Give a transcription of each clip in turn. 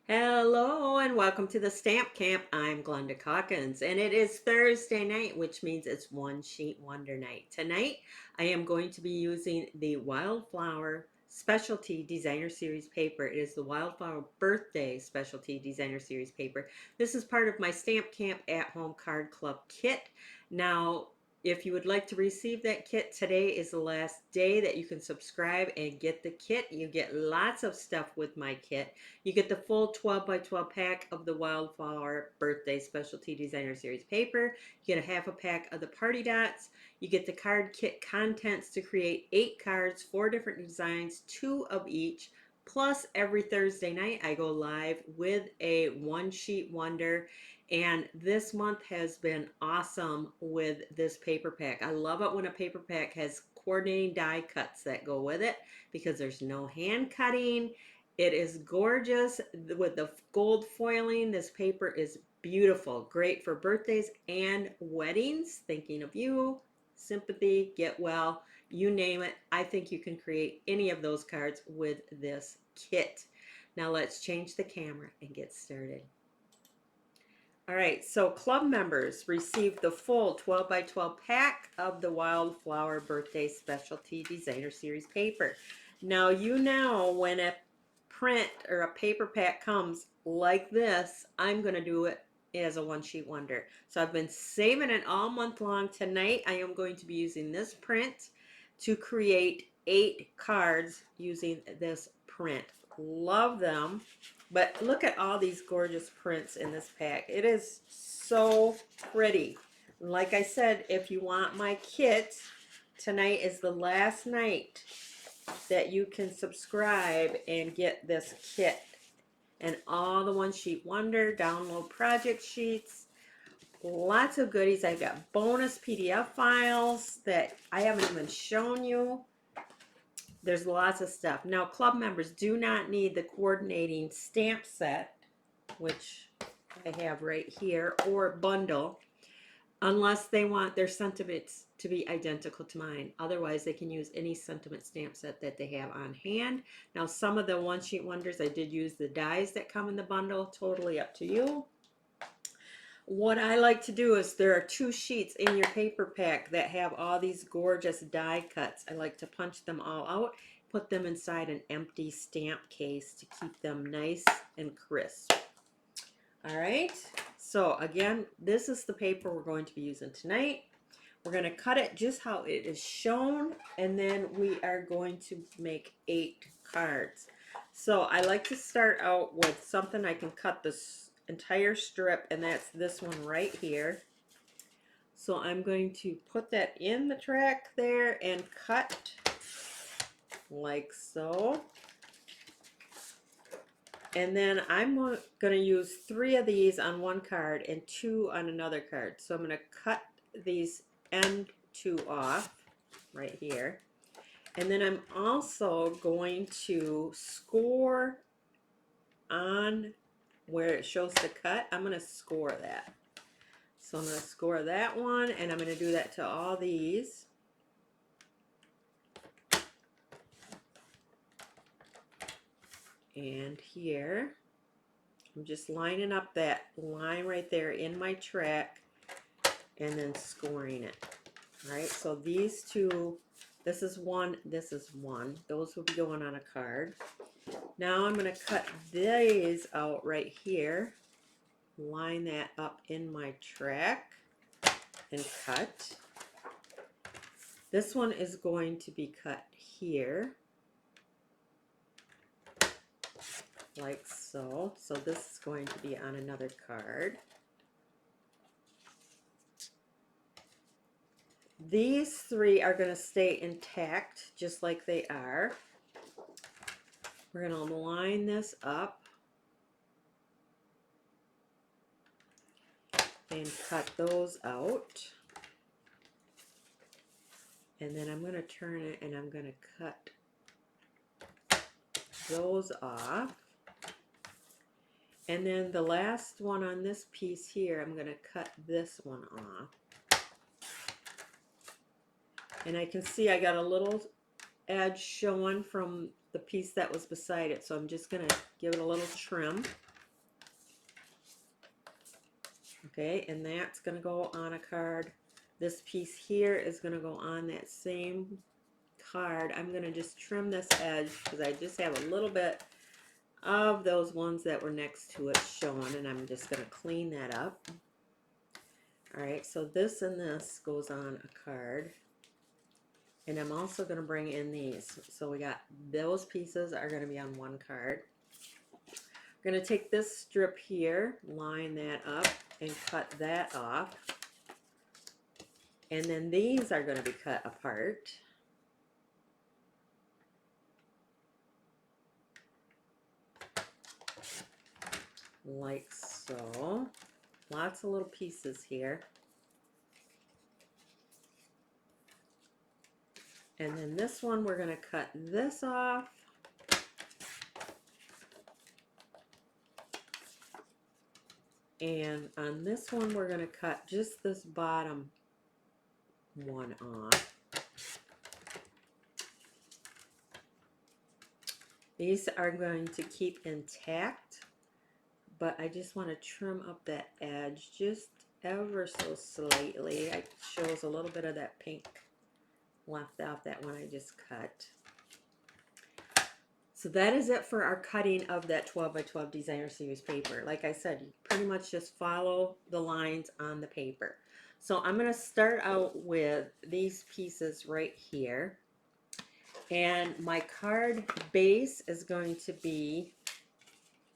Hello and welcome to the Stamp Camp. I'm Glenda Calkins and it is Thursday night, which means it's One Sheet Wonder night. Tonight I am going to be using the Wildflower Specialty Designer Series paper. It is the Wildflower Birthday Specialty Designer Series paper. This is part of my Stamp Camp at Home Card Club kit. Now, if you would like to receive that kit, today is the last day that you can subscribe and get the kit. You get lots of stuff with my kit. You get the full 12 by 12 pack of the Wildflower Birthday Specialty Designer Series paper. You get a half a pack of the party dots. You get the card kit contents to create 8 cards, 4 different designs, 2 of each. Plus, every Thursday night, I go live with a one sheet wonder. And this month has been awesome with this paper pack. I love it when a paper pack has coordinating die cuts that go with it because there's no hand cutting. It is gorgeous with the gold foiling. This paper is beautiful. Great for birthdays and weddings. Thinking of you, sympathy, get well, you name it. I think you can create any of those cards with this kit. Now let's change the camera and get started. All right, so club members received the full 12 by 12 pack of the Wildflower Birthday Specialty Designer Series paper. Now, you know when a print or a paper pack comes like this, I'm going to do it as a one sheet wonder. So I've been saving it all month long. Tonight, I am going to be using this print to create 8 cards using this print. Love them. But look at all these gorgeous prints in this pack. It is so pretty. Like I said, if you want my kit, tonight is the last night that you can subscribe and get this kit. And all the one sheet wonder, download project sheets, lots of goodies. I've got bonus PDF files that I haven't even shown you. There's lots of stuff. Now, club members do not need the coordinating stamp set, which I have right here, or bundle, unless they want their sentiments to be identical to mine. Otherwise, they can use any sentiment stamp set that they have on hand. Now, some of the one sheet wonders, I did use the dies that come in the bundle. Totally up to you. What I like to do is there are 2 sheets in your paper pack that have all these gorgeous die cuts. I like to punch them all out, put them inside an empty stamp case to keep them nice and crisp. All right, so again, this is the paper we're going to be using tonight. We're going to cut it just how it is shown, and then we are going to make 8 cards. So I like to start out with something I can cut this entire strip, and that's this one right here. So I'm going to put that in the track there and cut like so. And then I'm going to use 3 of these on one card and 2 on another card. So I'm going to cut these end 2 off right here. And then I'm also going to score on where it shows the cut. I'm going to score that. So I'm going to score that one, and I'm going to do that to all these. And here, I'm just lining up that line right there in my track and then scoring it. All right, so these 2, this is 1, this is 1. Those will be going on a card. Now I'm going to cut these out right here, line that up in my track and cut. This one is going to be cut here, like so. So this is going to be on another card. These 3 are going to stay intact just like they are. We're going to line this up and cut those out. And then I'm going to turn it and I'm going to cut those off. And then the last one on this piece here, I'm going to cut this one off. And I can see I got a little edge showing from the piece that was beside it, so I'm just going to give it a little trim. Okay, and that's going to go on a card. This piece here is going to go on that same card. I'm going to just trim this edge because I just have a little bit of those ones that were next to it showing, and I'm just going to clean that up. All right, so this and this goes on a card. And I'm also going to bring in these. So we got those pieces are going to be on one card. I'm going to take this strip here, line that up, and cut that off. And then these are going to be cut apart. Like so. Lots of little pieces here. And then this one, we're going to cut this off. And on this one, we're going to cut just this bottom one off. These are going to keep intact, but I just want to trim up that edge just ever so slightly. It shows a little bit of that pink left out, that one I just cut. So that is it for our cutting of that 12 by 12 designer series paper. Like I said, you pretty much just follow the lines on the paper. So I'm going to start out with these pieces right here. And my card base is going to be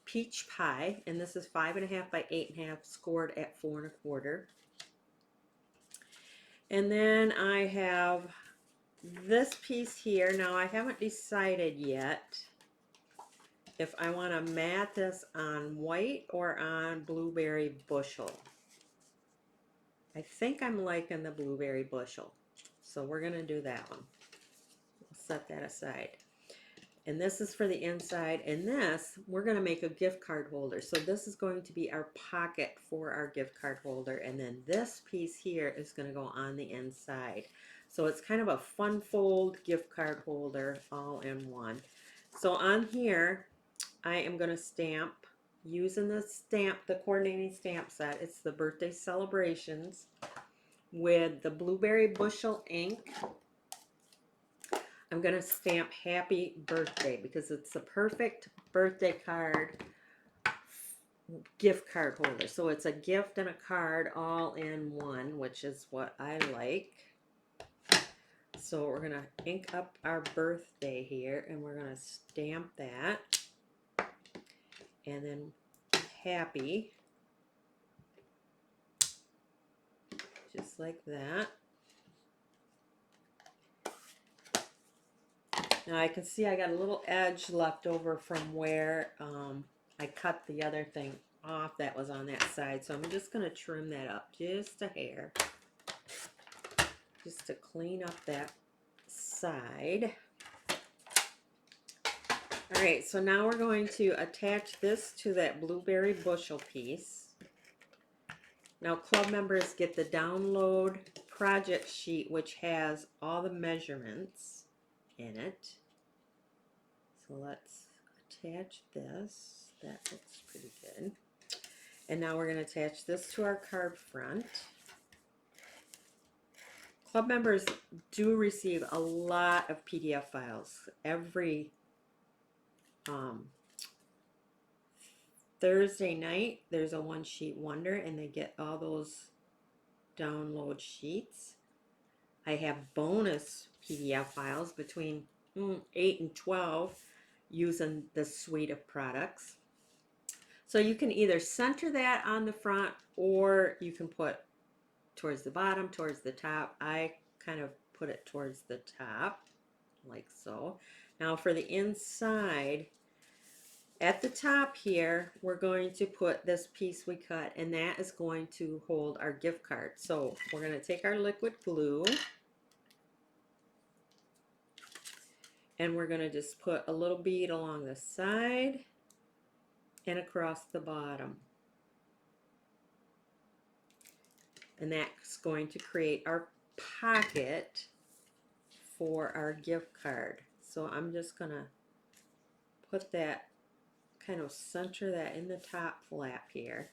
peach pie, and this is 5.5 by 8.5, scored at 4 1/4. And then I have this piece here. Now I haven't decided yet if I want to mat this on white or on blueberry bushel. I think I'm liking the blueberry bushel, so we're going to do that one. We'll set that aside. And this is for the inside, and this, we're going to make a gift card holder. So this is going to be our pocket for our gift card holder, and then this piece here is going to go on the inside. So it's kind of a fun fold gift card holder all in one. So on here, I am going to stamp using the coordinating stamp set. It's the Birthday Celebrations with the Blueberry Bushel ink. I'm going to stamp Happy Birthday because it's the perfect birthday card, gift card holder. So it's a gift and a card all in one, which is what I like. So we're going to ink up our birthday here, and we're going to stamp that. And then Happy. Just like that. Now I can see I got a little edge left over from where I cut the other thing off that was on that side. So I'm just going to trim that up just a hair, just to clean up that side. All right, so now we're going to attach this to that blueberry bushel piece. Now club members get the download project sheet, which has all the measurements in it. So let's attach this. That looks pretty good. And now we're going to attach this to our card front. Club members do receive a lot of PDF files. Every Thursday night, there's a one sheet wonder, and they get all those download sheets. I have bonus PDF files between 8 and 12 using the suite of products. So you can either center that on the front, or you can put towards the bottom, towards the top. I kind of put it towards the top, like so. Now for the inside, at the top here, we're going to put this piece we cut, and that is going to hold our gift card. So we're going to take our liquid glue, and we're going to just put a little bead along the side and across the bottom. And that's going to create our pocket for our gift card. So I'm just going to put that, kind of center that in the top flap here.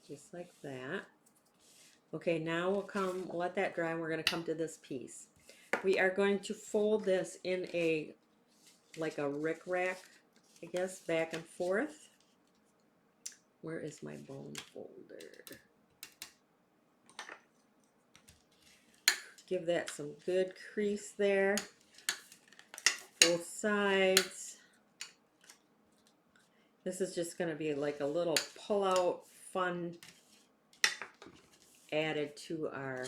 just like that. Okay, now we'll let that dry and we're going to come to this piece. We are going to fold this in like a rickrack, I guess, back and forth. Where is my bone folder? Give that some good crease there. Both sides. This is just going to be like a little pull-out fun added to our,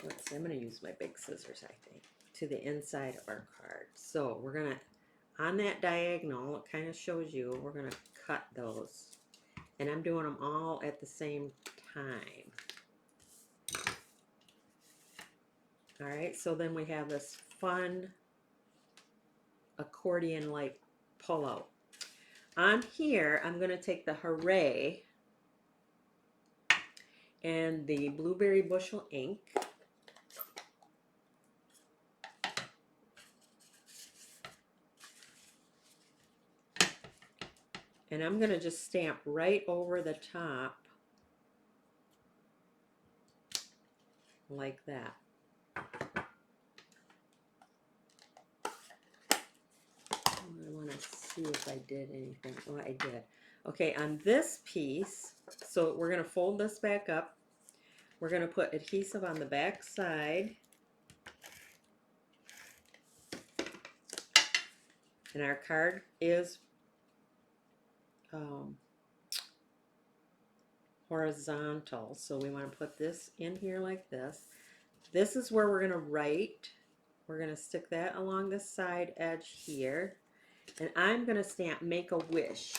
let's see, I'm going to use my big scissors, I think, to the inside of our card. So we're going to, on that diagonal, it kind of shows you, we're going to cut those. And I'm doing them all at the same time. All right, so then we have this fun accordion-like pull-out. On here, I'm going to take the Hooray and the Blueberry Bushel ink. And I'm going to just stamp right over the top like that. I want to see if I did anything. Oh, I did. Okay, on this piece, so we're going to fold this back up. We're going to put adhesive on the back side. And our card is horizontal, so we want to put this in here like this. This is where we're going to write. We're going to stick that along the side edge here. And I'm going to stamp Make a Wish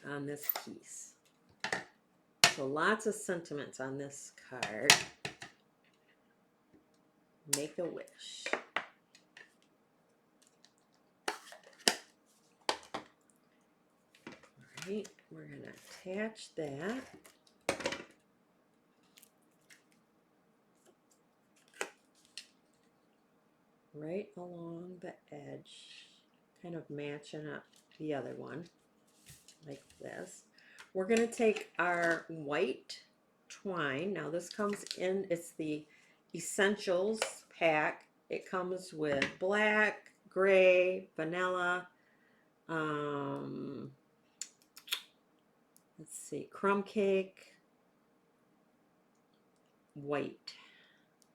on this piece. So lots of sentiments on this card. Make a wish. All right, we're going to attach that. Right along the edge, kind of matching up the other one like this. We're going to take our white twine. Now this comes in, it's the Essentials pack. It comes with black, gray, vanilla, let's see, crumb cake, white.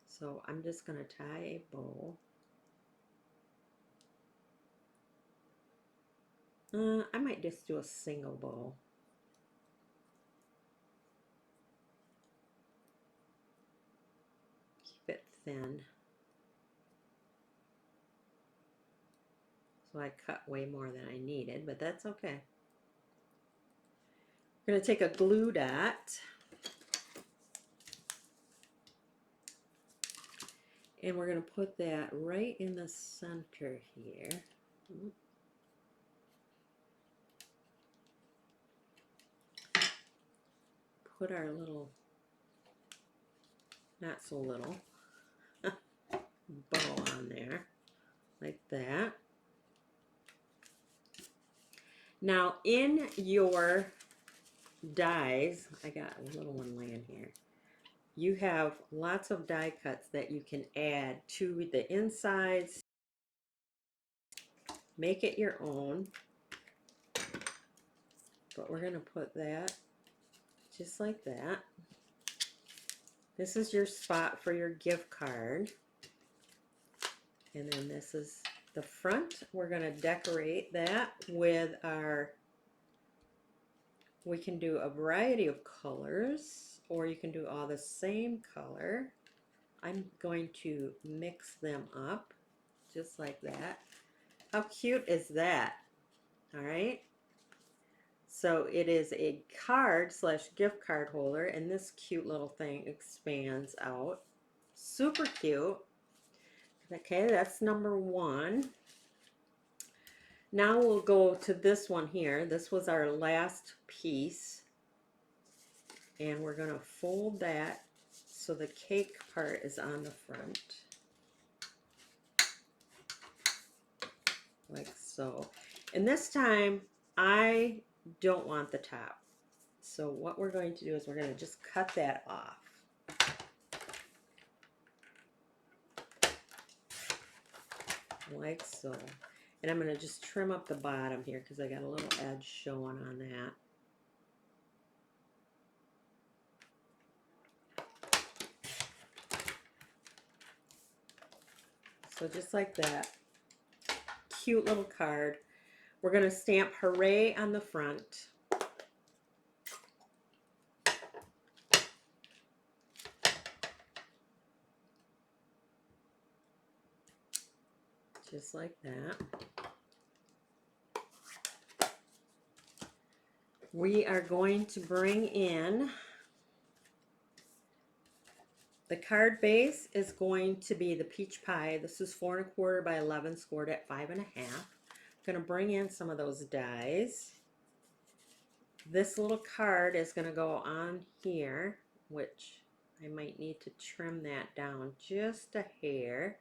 So I'm just going to tie a bow. I might just do a single bow. Keep it thin. So I cut way more than I needed, but that's okay. We're going to take a glue dot. And we're going to put that right in the center here. Put our little, not so little, bow on there, like that. Now in your dies, I got a little one laying here. You have lots of die cuts that you can add to the insides. Make it your own. But we're going to put that just like that. This is your spot for your gift card. And then this is the front. We're going to decorate that with our, we can do a variety of colors, or you can do all the same color. I'm going to mix them up just like that. How cute is that? All right. So it is a card / gift card holder, and this cute little thing expands out. Super cute. Okay, that's number one. Now we'll go to this one here. This was our last piece. And we're going to fold that so the cake part is on the front. Like so. And this time I don't want the top. So what we're going to do is we're going to just cut that off. Like so. And I'm going to just trim up the bottom here because I got a little edge showing on that. So just like that. Cute little card. We're going to stamp Hooray on the front. Just like that. We are going to bring in the card base is going to be the peach pie. This is 4 1/4 by 11 scored at 5 1/2. I'm going to bring in some of those dies. This little card is going to go on here, which I might need to trim that down just a hair.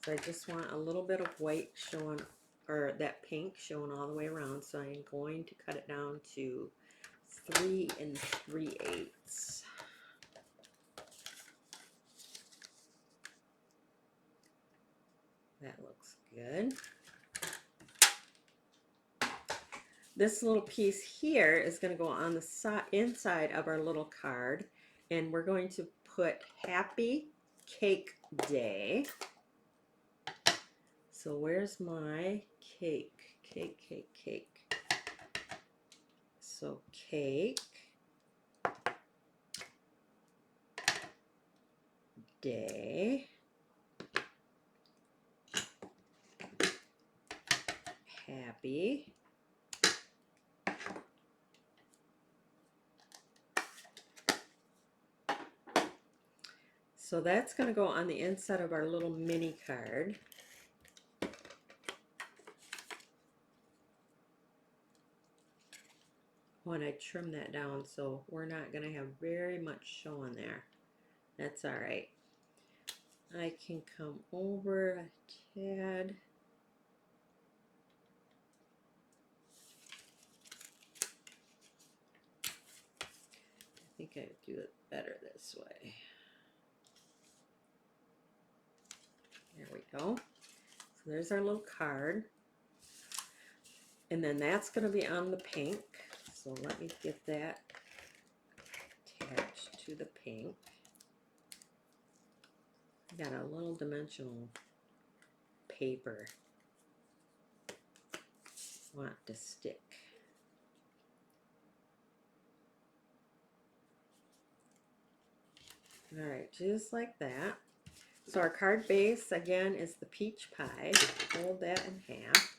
So I just want a little bit of white showing, or that pink showing all the way around. So I'm going to cut it down to 3 3/8. That looks good. This little piece here is going to go on the inside of our little card, and we're going to put Happy Cake Day. So where's my cake? Cake. So cake day. Happy. So that's going to go on the inside of our little mini card. When I trim that down, so we're not going to have very much showing there. That's all right. I can come over a tad. I think I do it better this way. There we go. So there's our little card. And then that's going to be on the pink. So let me get that attached to the pink. I got a little dimensional paper. Want to stick. All right, just like that. So our card base, again, is the peach pie. Fold that in half.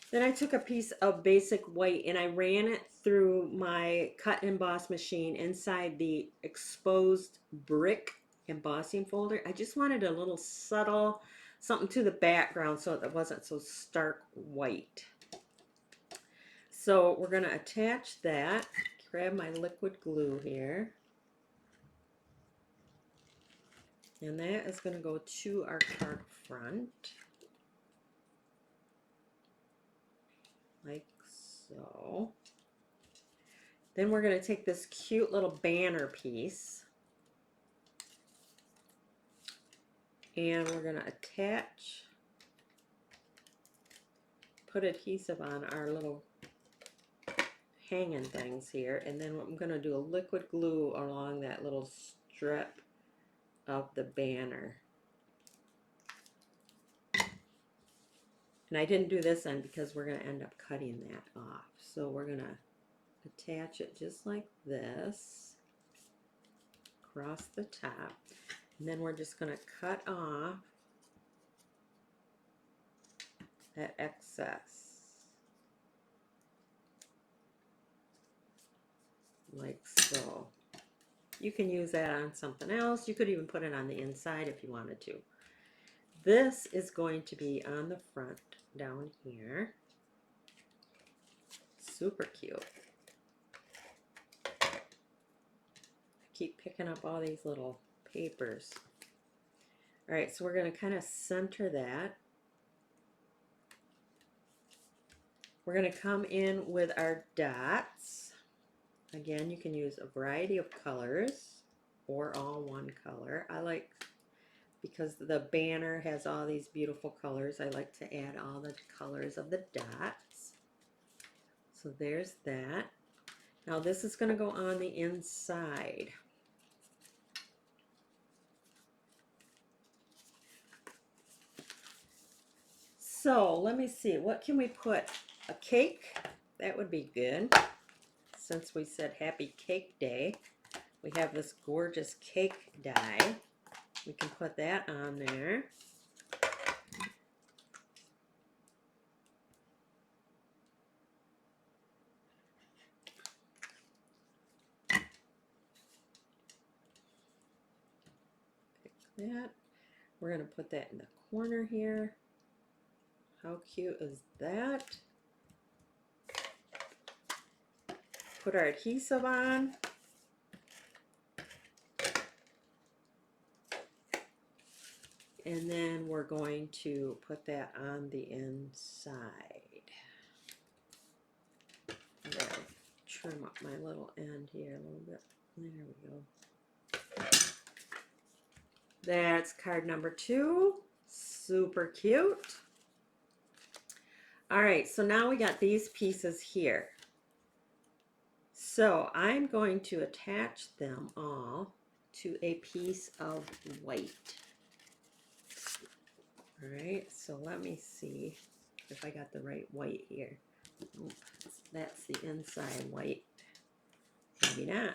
Then I took a piece of basic white and I ran it through my cut and emboss machine inside the exposed brick embossing folder. I just wanted a little subtle something to the background so it wasn't so stark white. So we're going to attach that. Grab my liquid glue here. And that is going to go to our card front. Like so. Then we're going to take this cute little banner piece and we're going to attach, put adhesive on our little hanging things here, and then I'm going to do a liquid glue along that little strip of the banner. And I didn't do this end because we're going to end up cutting that off. So we're going to attach it just like this across the top. And then we're just going to cut off that excess. Like so. You can use that on something else. You could even put it on the inside if you wanted to. This is going to be on the front down here. Super cute. I keep picking up all these little papers. All right, so we're going to kind of center that. We're going to come in with our dots. Again, you can use a variety of colors or all one color. I like, because the banner has all these beautiful colors, I like to add all the colors of the dots. So there's that. Now this is going to go on the inside. So let me see, what can we put? A cake? That would be good. Since we said Happy Cake Day, we have this gorgeous cake die. We can put that on there. Pick that. We're going to put that in the corner here. How cute is that? Put our adhesive on. And then we're going to put that on the inside. I'm going to trim up my little end here a little bit. There we go. That's card number 2. Super cute. All right, so now we got these pieces here. So I'm going to attach them all to a piece of white. All right, so let me see if I got the right white here. Oh, that's the inside white. Maybe not.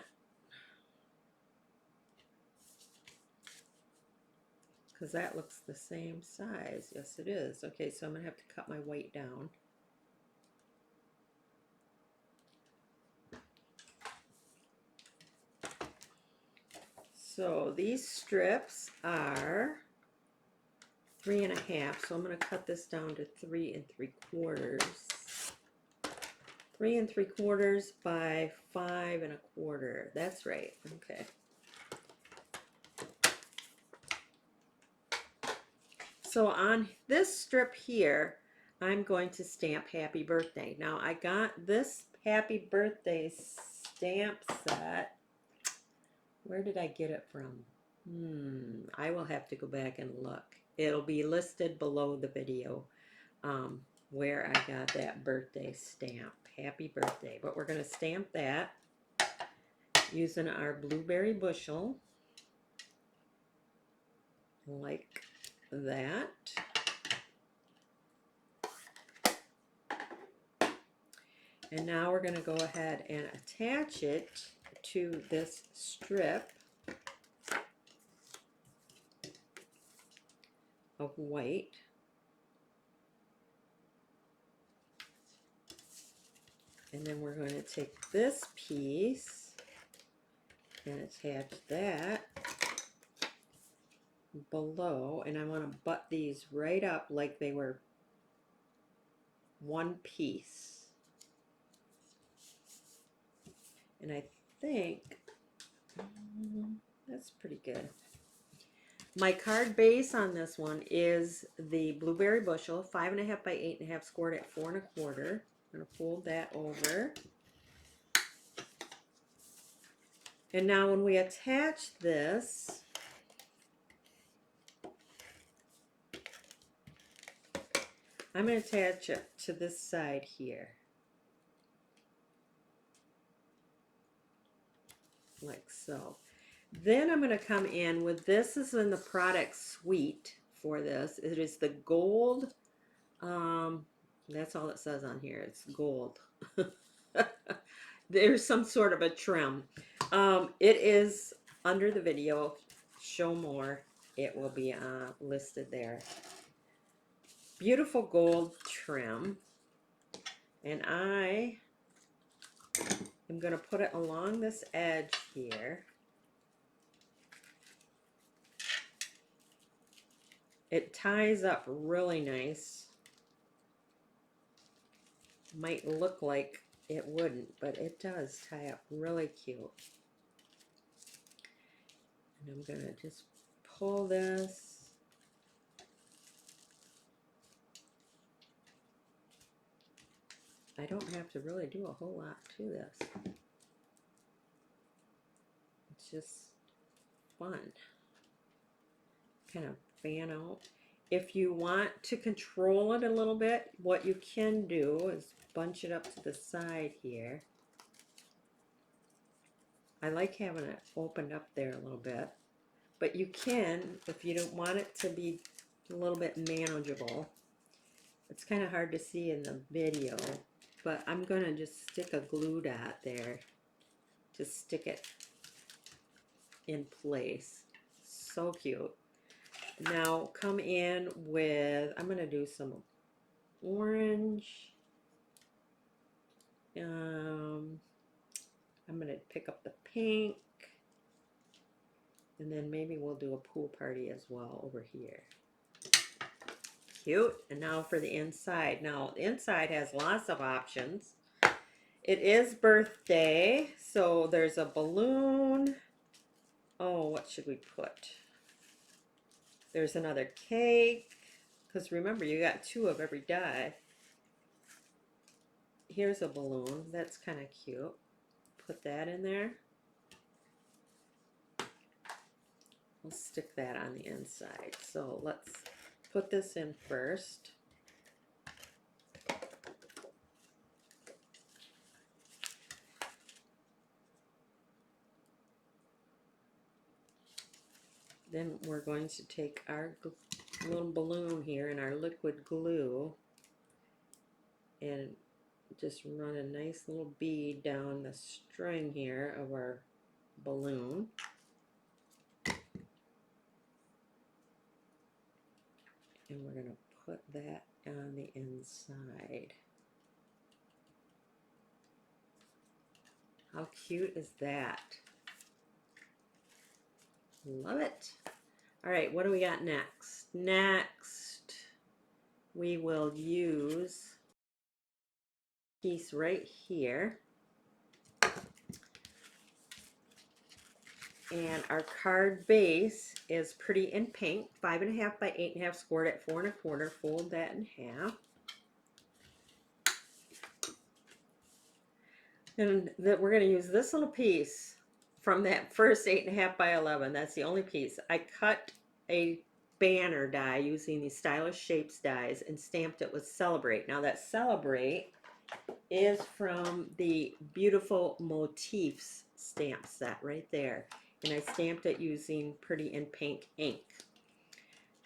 Because that looks the same size. Yes, it is. Okay, so I'm going to have to cut my white down. So these strips are 3 1/2. So I'm going to cut this down to 3 3/4. 3 3/4 by 5 1/4. That's right. Okay. So on this strip here, I'm going to stamp Happy Birthday. Now I got this Happy Birthday stamp set. Where did I get it from? I will have to go back and look. It'll be listed below the video where I got that birthday stamp. Happy birthday. But we're going to stamp that using our blueberry bushel. Like that. And now we're going to go ahead and attach it to this strip of white. And then we're going to take this piece and attach that below. And I want to butt these right up like they were one piece. And I think that's pretty good. My card base on this one is the blueberry bushel, 5 1/2 by 8 1/2, scored at 4 1/4. I'm going to fold that over. And now when we attach this, I'm going to attach it to this side here. Like so. Then I'm going to come in with, this is in the product suite for this. It is the gold, that's all it says on here. It's gold. There's some sort of a trim. It is under the video, show more. It will be listed there. Beautiful gold trim. And I am going to put it along this edge here. It ties up really nice. Might look like it wouldn't, but it does tie up really cute. And I'm going to just pull this I don't have to really do a whole lot to this. It's just fun. Kind of fan out. If you want to control it a little bit, what you can do is bunch it up to the side here. I like having it opened up there a little bit. But you can, if you don't want it to be a little bit manageable. It's kind of hard to see in the video, but I'm going to just stick a glue dot there to stick it in place. So cute. Now come in with, I'm going to do some orange. I'm going to pick up the pink. And then maybe we'll do a pool party as well over here. Cute. And now for the inside. Now the inside has lots of options. It is birthday, so there's a balloon. Oh, what should we put? There's another cake. Because remember, you got 2 of every die. Here's a balloon. That's kind of cute. Put that in there. We'll stick that on the inside. So let's put this in first. Then we're going to take our little balloon here and our liquid glue and just run a nice little bead down the string here of our balloon. And we're going to put that on the inside. How cute is that? Love it. All right, what do we got next? Next, we will use a piece right here. And our card base is pretty in pink, 5.5 by 8.5, scored at 4 1/4. Fold that in half. And that we're going to use this little piece from that first 8.5 by 11. That's the only piece. I cut a banner die using these Stylish Shapes dies and stamped it with Celebrate. Now that Celebrate is from the Beautiful Motifs stamp set right there. And I stamped it using Pretty in Pink ink.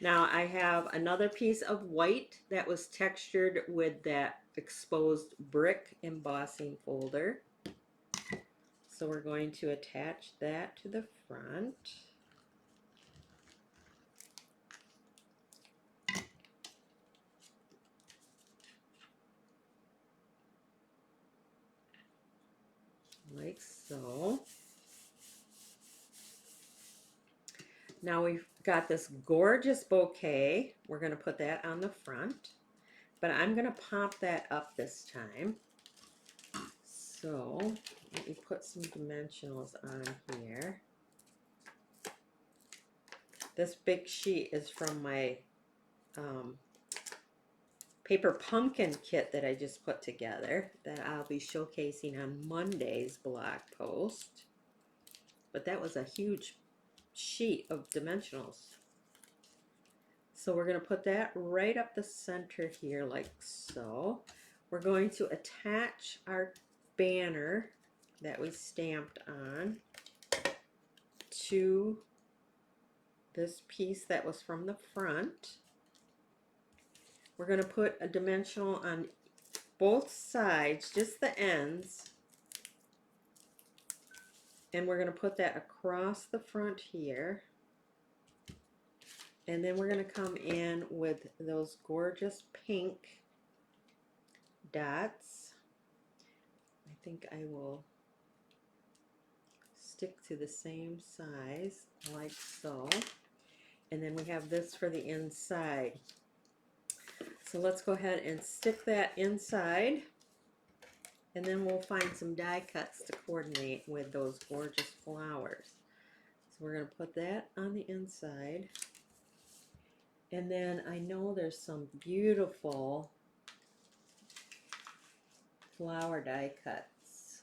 Now I have another piece of white that was textured with that exposed brick embossing folder. So we're going to attach that to the front. Like so. Now we've got this gorgeous bouquet. We're going to put that on the front, but I'm going to pop that up this time. So let me put some dimensionals on here. This big sheet is from my paper pumpkin kit that I just put together that I'll be showcasing on Monday's blog post. But that was a huge sheet of dimensionals. So we're going to put that right up the center here like so. We're going to attach our banner that we stamped on to this piece that was from the front. We're going to put a dimensional on both sides, just the ends. And we're going to put that across the front here. And then we're going to come in with those gorgeous pink dots. I think I will stick to the same size like so. And then we have this for the inside. So let's go ahead and stick that inside. And then we'll find some die cuts to coordinate with those gorgeous flowers. So we're going to put that on the inside. And then I know there's some beautiful flower die cuts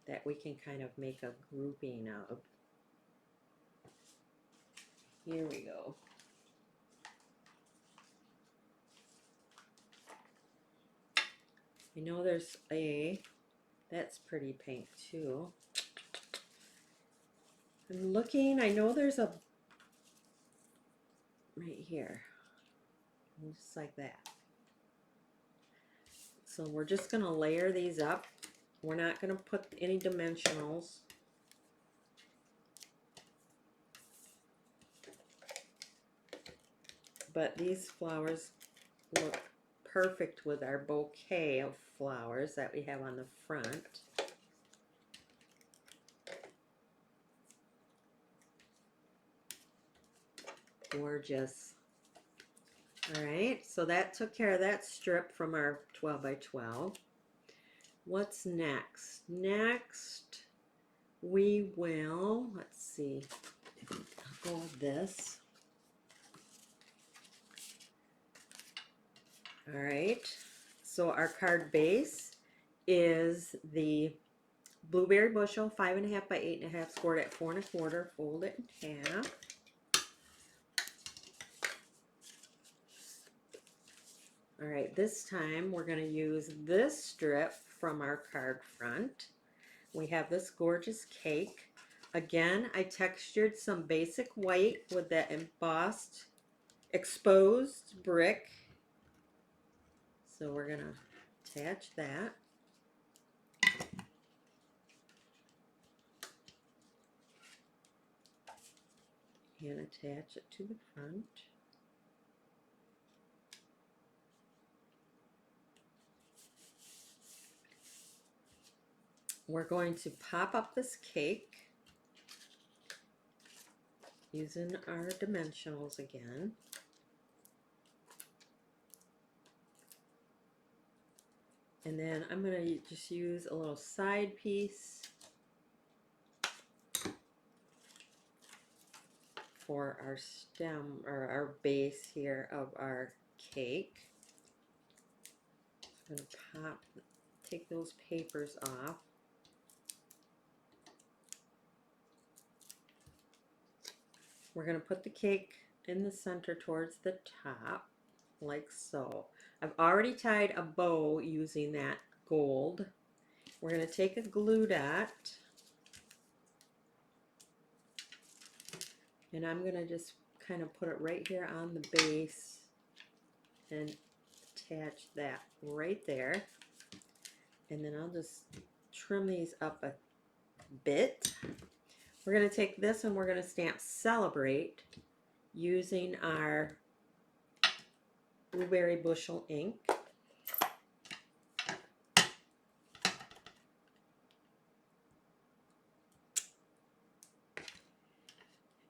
that we can kind of make a grouping of. Here we go. I know there's that's pretty pink too. I'm looking, I know there's a, right here, just like that. So we're just gonna layer these up. We're not gonna put any dimensionals. But these flowers look perfect with our bouquet of flowers that we have on the front. Gorgeous. All right, so that took care of that strip from our 12 by 12. What's next? Next, we will, let's see, I'll go with this. All right, so our card base is the blueberry bushel, 5.5 by 8.5, scored at 4 1/4, fold it in half. All right, this time we're going to use this strip from our card front. We have this gorgeous cake. Again, I textured some basic white with that embossed exposed brick. So we're going to attach that. And attach it to the front. We're going to pop up this cake using our dimensionals again. And then I'm going to just use a little side piece for our stem or our base here of our cake. I'm going to take those papers off. We're going to put the cake in the center towards the top, like so. I've already tied a bow using that gold. We're going to take a glue dot, and I'm going to just kind of put it right here on the base and attach that right there. And then I'll just trim these up a bit. We're going to take this and we're going to stamp Celebrate using our blueberry bushel ink.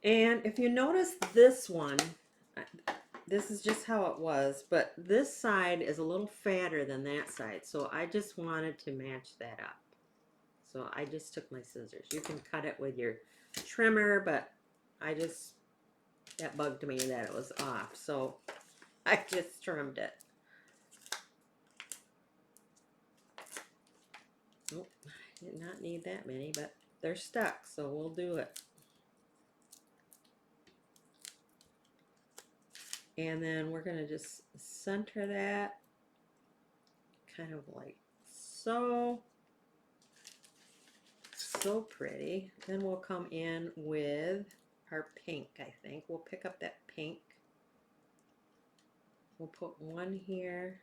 And if you notice this one, this is just how it was, but this side is a little fatter than that side, so I just wanted to match that up. So I just took my scissors. You can cut it with your trimmer, but that bugged me that it was off, so I just trimmed it. Nope, I did not need that many, but they're stuck, so we'll do it. And then we're going to just center that kind of like so. So pretty. Then we'll come in with our pink, I think. We'll pick up that pink. We'll put one here,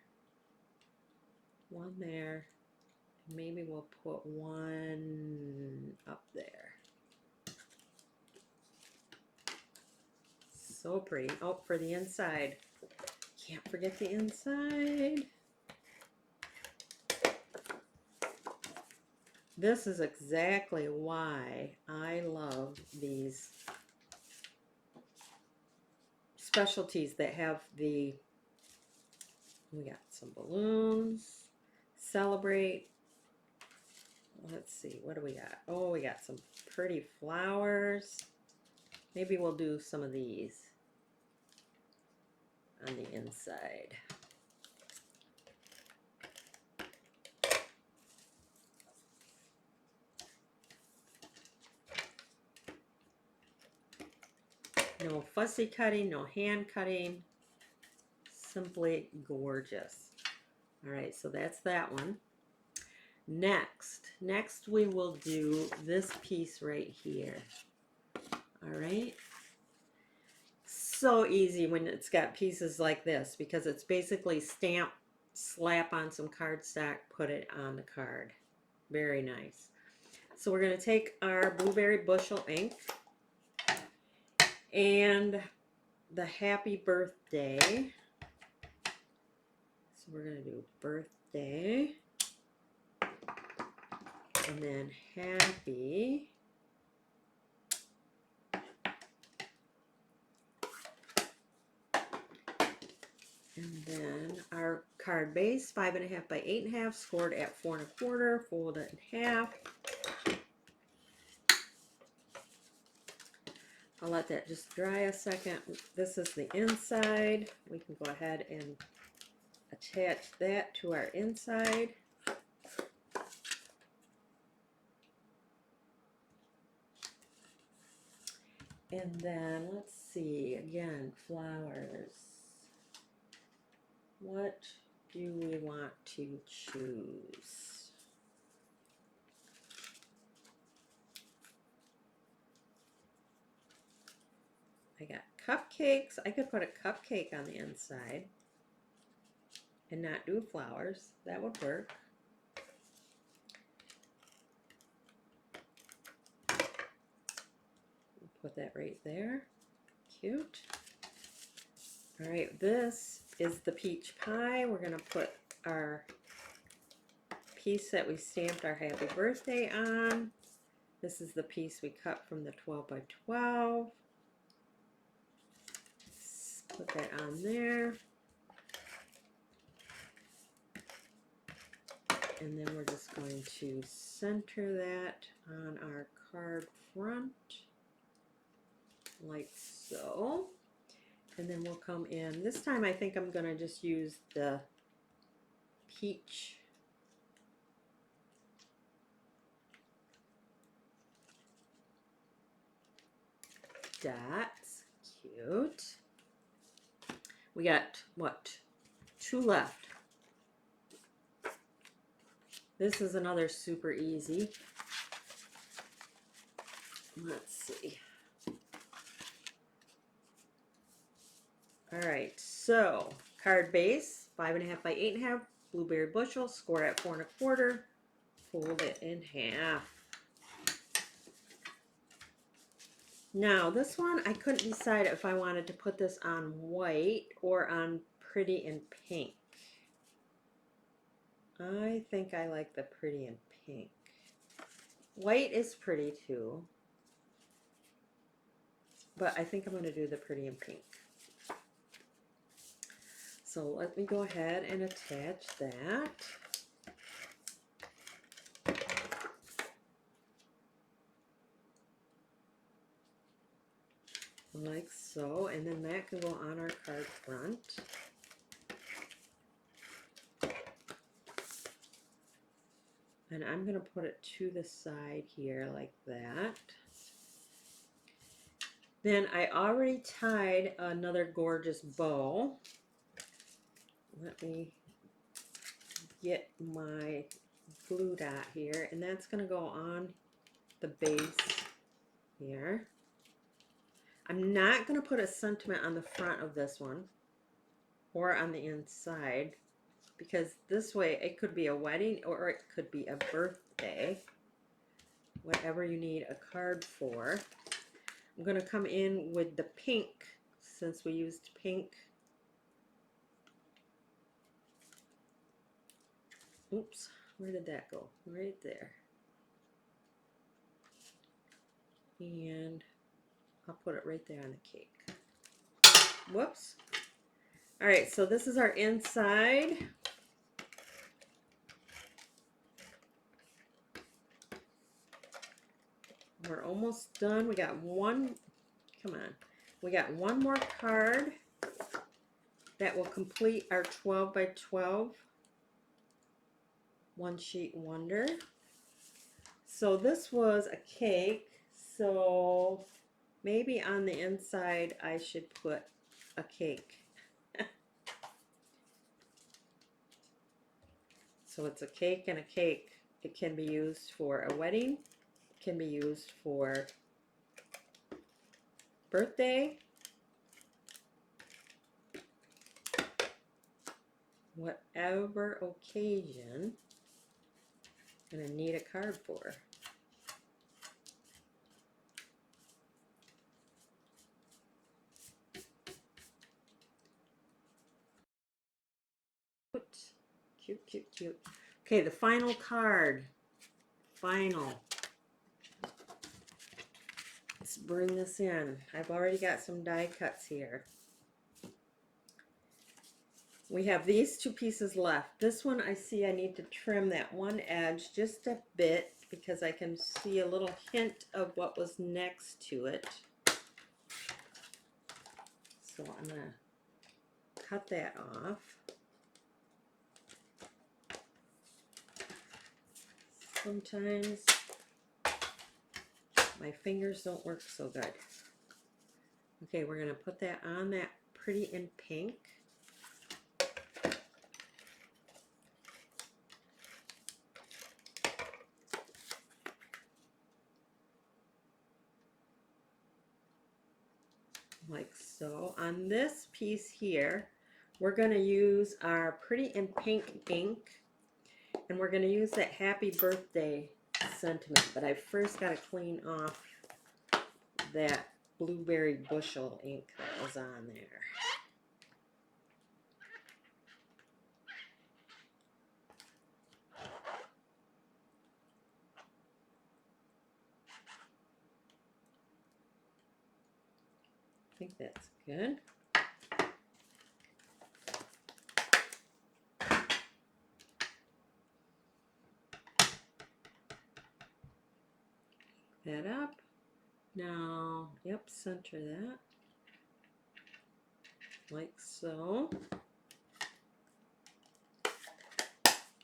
one there. Maybe we'll put one up there. So pretty. Oh, for the inside. Can't forget the inside. This is exactly why I love these specialties that have we got some balloons, Celebrate. Let's see, what do we got? Oh, we got some pretty flowers. Maybe we'll do some of these on the inside. No fussy cutting, no hand cutting. Simply gorgeous. All right, so that's that one. Next we will do this piece right here. All right. So easy when it's got pieces like this because it's basically stamp, slap on some cardstock, put it on the card. Very nice. So we're going to take our blueberry bushel ink and the happy birthday. So we're going to do birthday and then happy. And then our card base, 5.5 by 8.5, scored at 4 1/4, fold it in half. I'll let that just dry a second. This is the inside. We can go ahead and attach that to our inside. And then let's see, again, flowers. What do we want to choose? I got cupcakes. I could put a cupcake on the inside and not do flowers. That would work. Put that right there. Cute. All right, this is the peach pie. We're going to put our piece that we stamped our happy birthday on. This is the piece we cut from the 12 by 12. Put that on there. And then we're just going to center that on our card front, like so. And then we'll come in. This time I think I'm going to just use the peach dots. Cute. We got, what, 2 left. This is another super easy. Let's see. All right, so card base, 5.5 by 8.5, blueberry bushel, score at 4 1/4, fold it in half. Now this one, I couldn't decide if I wanted to put this on white or on pretty in pink. I think I like the pretty in pink. White is pretty too, but I think I'm going to do the pretty in pink. So let me go ahead and attach that. Like so, and then that can go on our card front. And I'm going to put it to the side here like that. Then I already tied another gorgeous bow. Let me get my glue dot here, and that's going to go on the base here. I'm not going to put a sentiment on the front of this one or on the inside, because this way it could be a wedding or it could be a birthday, whatever you need a card for. I'm going to come in with the pink, since we used pink. Oops, where did that go? Right there. And I'll put it right there on the cake. Whoops. All right, so this is our inside. We're almost done. We got one, come on. We got one more card that will complete our 12 by 12 one sheet wonder. So this was a cake. So Maybe on the inside I should put a cake. So it's a cake and a cake. It can be used for a wedding. It can be used for birthday. Whatever occasion I'm gonna need a card for. Cute, cute, cute. Okay, the final card. Final. Let's bring this in. I've already got some die cuts here. We have these two pieces left. This one I see I need to trim that one edge just a bit because I can see a little hint of what was next to it. So I'm going to cut that off. Sometimes my fingers don't work so good. Okay, we're going to put that on that pretty in pink. Like so. On this piece here, we're going to use our pretty in pink ink, and we're going to use that happy birthday sentiment, but I first got to clean off that blueberry bushel ink that was on there. I think that's good. That up. Now, yep, center that. Like so.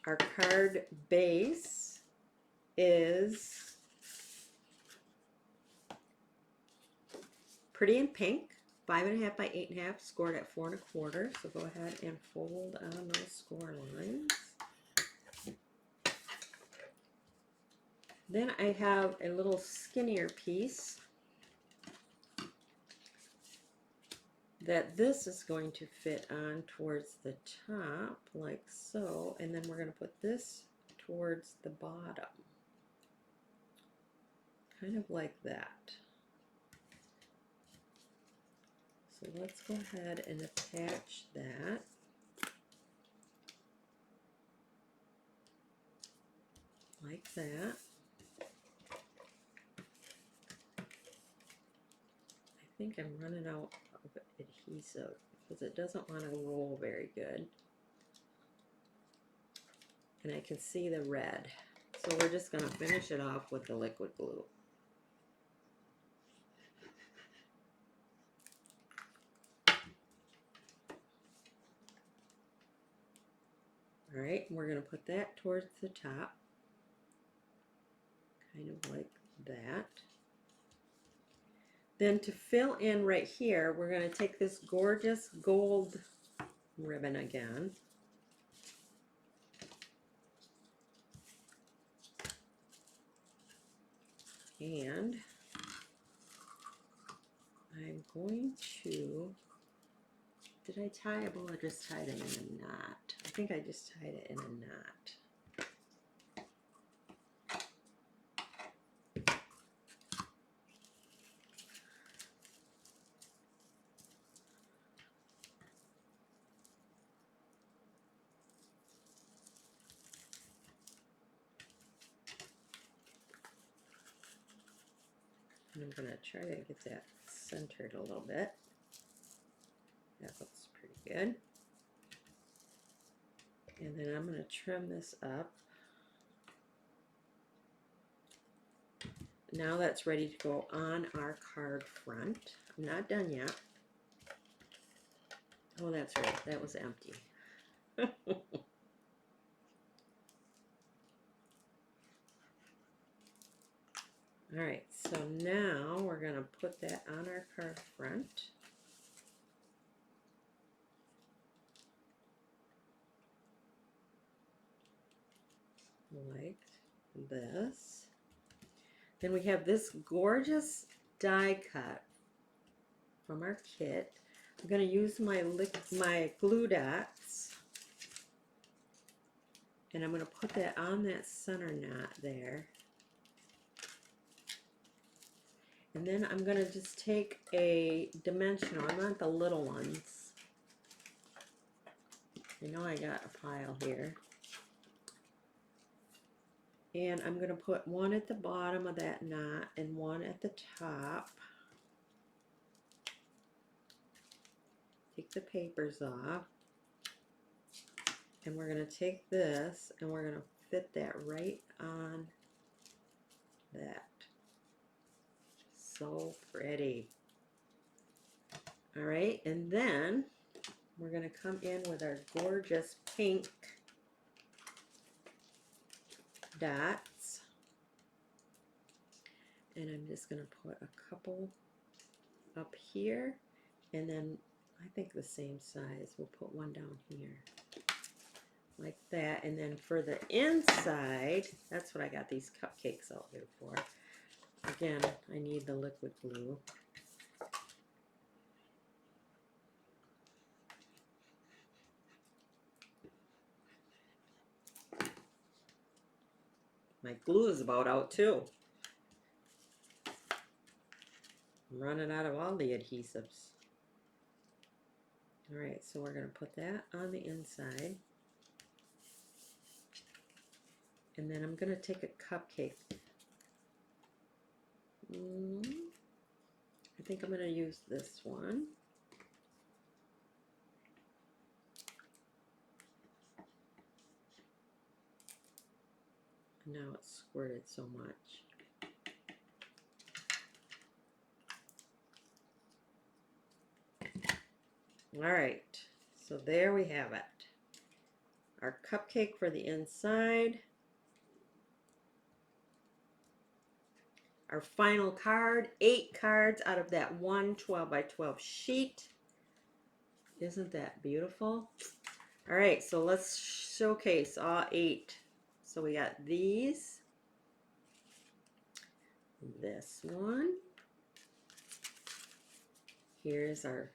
Our card base is pretty in pink, 5.5 by 8.5, scored at 4 1/4. So go ahead and fold on those score lines. Then I have a little skinnier piece that this is going to fit on towards the top, like so, and then we're going to put this towards the bottom, kind of like that. So let's go ahead and attach that. Like that. I think I'm running out of adhesive because it doesn't want to roll very good. And I can see the red. So we're just going to finish it off with the liquid glue. All right, we're going to put that towards the top, kind of like that. Then to fill in right here, we're going to take this gorgeous gold ribbon again. And I'm going to, did I tie a bow or just tied it in a knot? I think I just tied it in a knot. And I'm going to try to get that centered a little bit. That looks pretty good. And then I'm going to trim this up. Now that's ready to go on our card front. I'm not done yet. Oh, that's right. That was empty. All right, so now we're going to put that on our card front. Like this. Then we have this gorgeous die cut from our kit. I'm going to use my glue dots, and I'm going to put that on that center knot there. And then I'm going to just take a dimensional. I want the little ones. I know I got a pile here. And I'm going to put one at the bottom of that knot and one at the top. Take the papers off. And we're going to take this and we're going to fit that right on that. So pretty. All right, and then we're going to come in with our gorgeous pink dots. And I'm just going to put a couple up here, and then I think the same size. We'll put one down here. Like that. And then for the inside, that's what I got these cupcakes out here for. Again, I need the liquid glue. My glue is about out too. I'm running out of all the adhesives. Alright, so we're going to put that on the inside. And then I'm going to take a cupcake. I think I'm going to use this one. Now it's squirted so much. Alright, so there we have it. Our cupcake for the inside. Our final card, 8 cards out of that one 12 by 12 sheet. Isn't that beautiful? All right, so let's showcase all 8. So we got these, this one. Here's our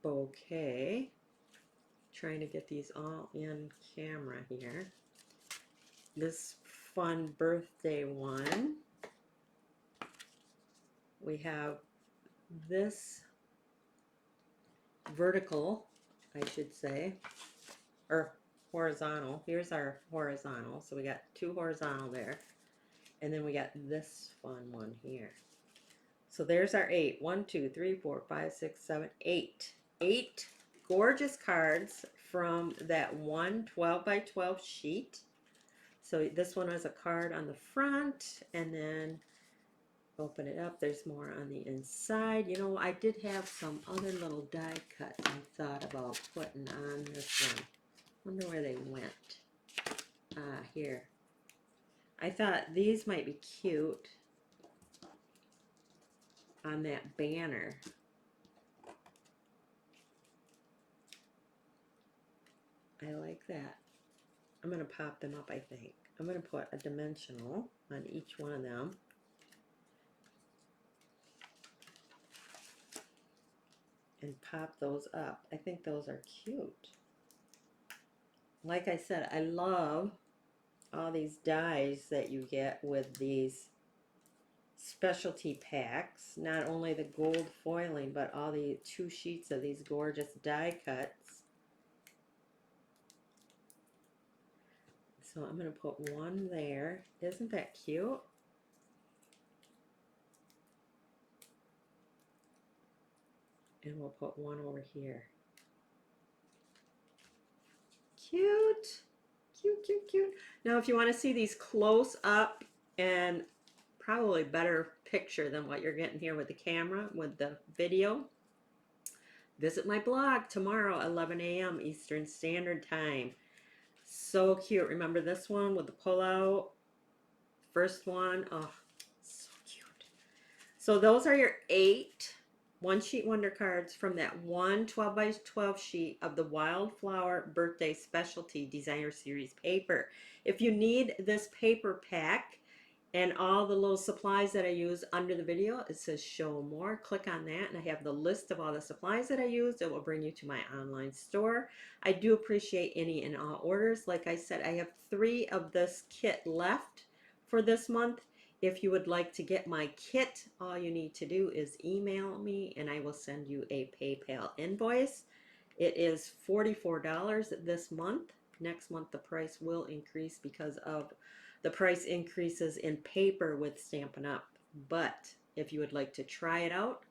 bouquet. Trying to get these all in camera here. This fun birthday one. We have this vertical, I should say, or horizontal. Here's our horizontal. So we got 2 horizontal there. And then we got this fun one here. So there's our 8. 1, 2, 3, 4, 5, 6, 7, 8. 8 gorgeous cards from that one 12 by 12 sheet. So this one has a card on the front, and then open it up, there's more on the inside. You know, I did have some other little die cuts I thought about putting on this one. Wonder where they went. Here. I thought these might be cute on that banner. I like that. I'm going to pop them up, I think. I'm going to put a dimensional on each one of them. And pop those up. I think those are cute. Like I said, I love all these dies that you get with these specialty packs. Not only the gold foiling, but all the 2 sheets of these gorgeous die cuts. So I'm going to put one there. Isn't that cute? And we'll put one over here. Cute. Cute, cute, cute. Now if you want to see these close up and probably better picture than what you're getting here with the camera, with the video, visit my blog tomorrow, 11 a.m. Eastern Standard Time. So cute. Remember this one with the pull-out? First one. Oh, so cute. So those are your 8 one sheet wonder cards from that one 12 by 12 sheet of the Wildflower Birthday Specialty Designer Series paper. If you need this paper pack and all the little supplies that I use under the video, it says show more. Click on that and I have the list of all the supplies that I use. It will bring you to my online store. I do appreciate any and all orders. Like I said, I have 3 of this kit left for this month. If you would like to get my kit, all you need to do is email me and I will send you a PayPal invoice. It is $44 this month. Next month the price will increase because of the price increases in paper with Stampin' Up. But if you would like to try it out,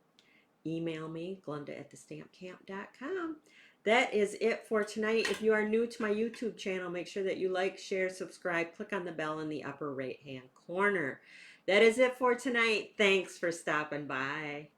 email me, Glenda at TheStampCamp.com. That is it for tonight. If you are new to my YouTube channel, make sure that you like, share, subscribe, click on the bell in the upper right hand corner. That is it for tonight. Thanks for stopping by.